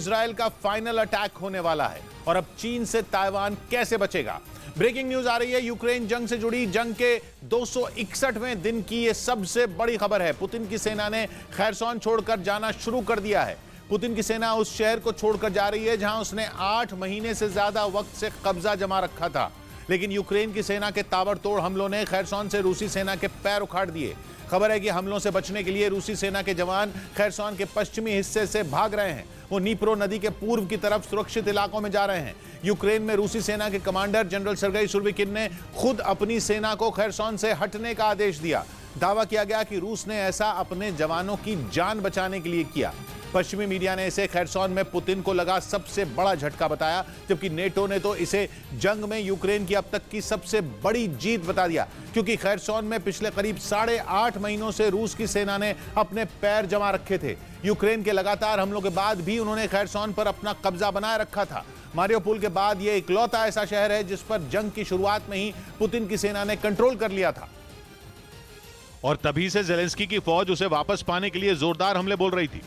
Israel का final attack होने वाला है और अब चीन से ताइवान कैसे बचेगा। ब्रेकिंग न्यूज आ रही है। यूक्रेन जंग से जुड़ी जंग के 261वें दिन की यह सबसे बड़ी खबर है। पुतिन की सेना ने खैरसॉन छोड़कर जाना शुरू कर दिया है। पुतिन की सेना उस शहर को छोड़कर जा रही है जहां उसने 8 महीने से ज्यादा वक्त से कब्जा जमा रखा था। लेकिन यूक्रेन की सेना के ताबड़तोड़ हमलों ने खैरसॉन से रूसी सेना के पैर उखाड़ दिए। खबर है कि हमलों से बचने के लिए रूसी सेना के जवान खैरसॉन के पश्चिमी हिस्से से भाग रहे हैं। वो नीप्रो नदी के पूर्व की तरफ सुरक्षित इलाकों में जा रहे हैं। यूक्रेन में रूसी सेना के कमांडर जनरल सर्गेई सुरोविकिन ने खुद अपनी सेना को खैरसॉन से हटने का आदेश दिया। दावा किया गया कि रूस ने ऐसा अपने जवानों की जान बचाने के लिए किया। पश्चिमी मीडिया ने इसे खैरसॉन में पुतिन को लगा सबसे बड़ा झटका बताया, जबकि नेटो ने तो इसे जंग में यूक्रेन की अब तक की सबसे बड़ी जीत बता दिया, क्योंकि खैरसॉन में पिछले करीब 8.5 महीनों से रूस की सेना ने अपने पैर जमा रखे थे। यूक्रेन के लगातार हमलों के बाद भी उन्होंने खैरसॉन पर अपना कब्जा बनाए रखा था। मारियोपोल के बाद यह इकलौता ऐसा शहर है जिस पर जंग की शुरुआत में ही पुतिन की सेना ने कंट्रोल कर लिया था। और तभी से ज़ेलेंस्की की फौज उसे वापस पाने के लिए जोरदार हमले बोल रही थी।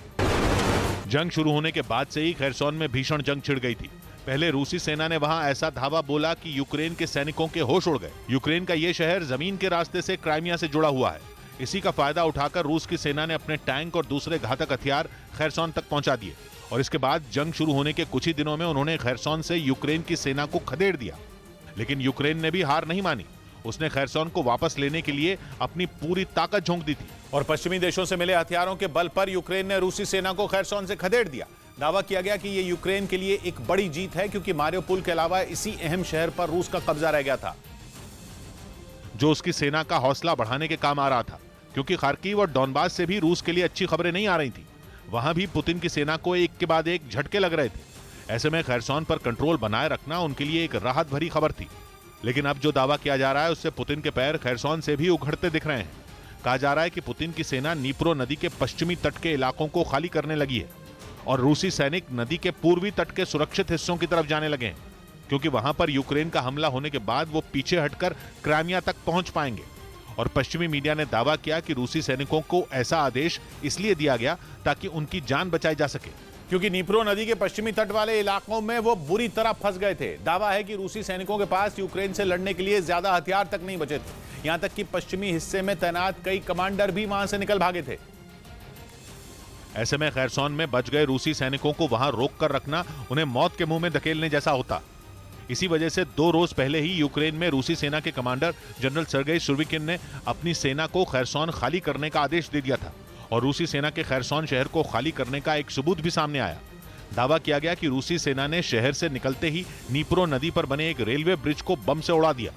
जंग शुरू होने के बाद से ही खैरसॉन में भीषण जंग छिड़ गई थी। पहले रूसी सेना ने वहां ऐसा धावा बोला कि यूक्रेन के सैनिकों के होश उड़ गए। यूक्रेन का यह शहर जमीन के रास्ते से क्राइमिया से जुड़ा हुआ है। इसी का फायदा उठाकर रूस की सेना ने अपने टैंक और दूसरे घातक हथियार खैरसॉन तक पहुंचा दिए और इसके बाद जंग शुरू होने के कुछ ही दिनों में उन्होंने खैरसॉन से यूक्रेन की सेना को खदेड़ दिया। लेकिन यूक्रेन ने भी हार नहीं मानी। उसने खैरसॉन को वापस लेने के लिए अपनी पूरी ताकत झोंक दी थी और पश्चिमी देशों से मिले हथियारों के बल पर यूक्रेन ने रूसी सेना को खैरसॉन से खदेड़ दिया। दावा किया गया कि यह यूक्रेन के लिए एक बड़ी जीत है, क्योंकि मारियोपोल के अलावा इसी अहम शहर पर रूस का कब्जा रह गया था, जो उसकी सेना का हौसला बढ़ाने के काम आ रहा था। क्योंकि खार्किव और डॉनबास से भी रूस के लिए अच्छी खबरें नहीं आ रही थी। वहां भी पुतिन की सेना को एक के बाद एक झटके लग रहे थे। ऐसे में खैरसॉन पर कंट्रोल बनाए रखना उनके लिए एक राहत भरी खबर थी। लेकिन अब जो दावा किया जा रहा है उससे पुतिन के पैर खैरसॉन से भी उघड़ते दिख रहे हैं। कहा जा रहा है कि पुतिन की सेना नीप्रो नदी के पश्चिमी तट के इलाकों को खाली करने लगी है और रूसी सैनिक नदी के पूर्वी तट के सुरक्षित हिस्सों की तरफ जाने लगे हैं, क्योंकि वहां पर यूक्रेन का हमला होने के बाद वो पीछे हटकर क्राइमिया तक पहुंच पाएंगे। और पश्चिमी मीडिया ने दावा किया कि रूसी सैनिकों को ऐसा आदेश इसलिए दिया गया ताकि उनकी जान बचाई जा सके, क्योंकि नीप्रो नदी के पश्चिमी तट वाले इलाकों में वो बुरी तरह फंस गए थे। दावा है कि रूसी सैनिकों के पास यूक्रेन से लड़ने के लिए ज्यादा हथियार तक नहीं बचे थे। यहां तक कि पश्चिमी हिस्से में तैनात कई कमांडर भी वहां से निकल भागे थे। ऐसे में खैरसॉन में बच गए रूसी सैनिकों को वहां रोक कर रखना उन्हें मौत के मुंह में धकेलने जैसा होता। इसी वजह से 2 रोज पहले ही यूक्रेन में रूसी सेना के कमांडर जनरल सर्गेई सुरोविकिन ने अपनी सेना को खैरसॉन खाली करने का आदेश दे दिया था और रूसी सेना के खैरसॉन शहर को खाली करने का एक सबूत भी सामने आया। दावा किया गया कि रूसी सेना ने शहर से निकलते ही नीप्रो नदी पर बने एक रेलवे ब्रिज को बम से उड़ा दिया।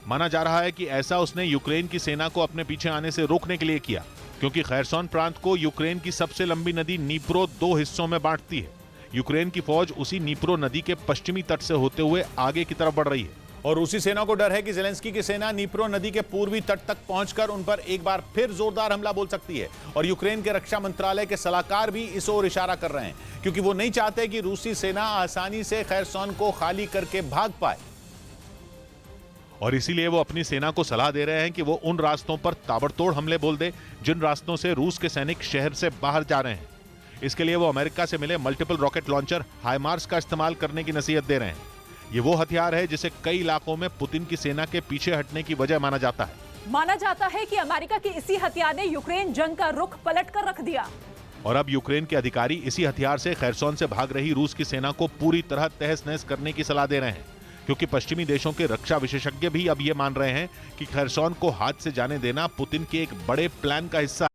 माना जा रहा है कि ऐसा उसने यूक्रेन की सेना को अपने पीछे आने से रोकने के लिए किया, क्योंकि खैरसॉन प्रांत को यूक्रेन की सबसे लंबी नदी नीप्रो 2 हिस्सों में बांटती है। यूक्रेन की फौज उसी नीप्रो नदी के पश्चिमी तट से होते हुए आगे की तरफ बढ़ रही है और रूसी सेना को डर है कि ज़ेलेंस्की की सेना नीप्रो नदी के पूर्वी तट तक पहुंचकर उन पर एक बार फिर जोरदार हमला बोल सकती है। और यूक्रेन के रक्षा मंत्रालय के सलाहकार भी इस ओर इशारा कर रहे हैं, क्योंकि वो नहीं चाहते कि रूसी सेना आसानी से खैरसॉन को खाली करके भाग पाए। और इसीलिए वो अपनी सेना को सलाह दे रहे हैं कि वो उन रास्तों पर ताबड़तोड़ हमले बोल दे जिन रास्तों से रूस के सैनिक शहर से बाहर जा रहे हैं। इसके लिए वो अमेरिका से मिले मल्टीपल रॉकेट लॉन्चर हाइमार्स का इस्तेमाल करने की नसीहत दे रहे हैं। ये वो हथियार है जिसे कई इलाकों में पुतिन की सेना के पीछे हटने की वजह माना जाता है। माना जाता है कि अमेरिका के इसी हथियार ने यूक्रेन जंग का रुख पलट कर रख दिया और अब यूक्रेन के अधिकारी इसी हथियार से खैरसॉन से भाग रही रूस की सेना को पूरी तरह तहस नहस करने की सलाह दे रहे हैं, क्योंकि पश्चिमी देशों के रक्षा विशेषज्ञ भी अब ये मान रहे हैं कि खैरसॉन को हाथ से जाने देना पुतिन के एक बड़े प्लान का हिस्सा है।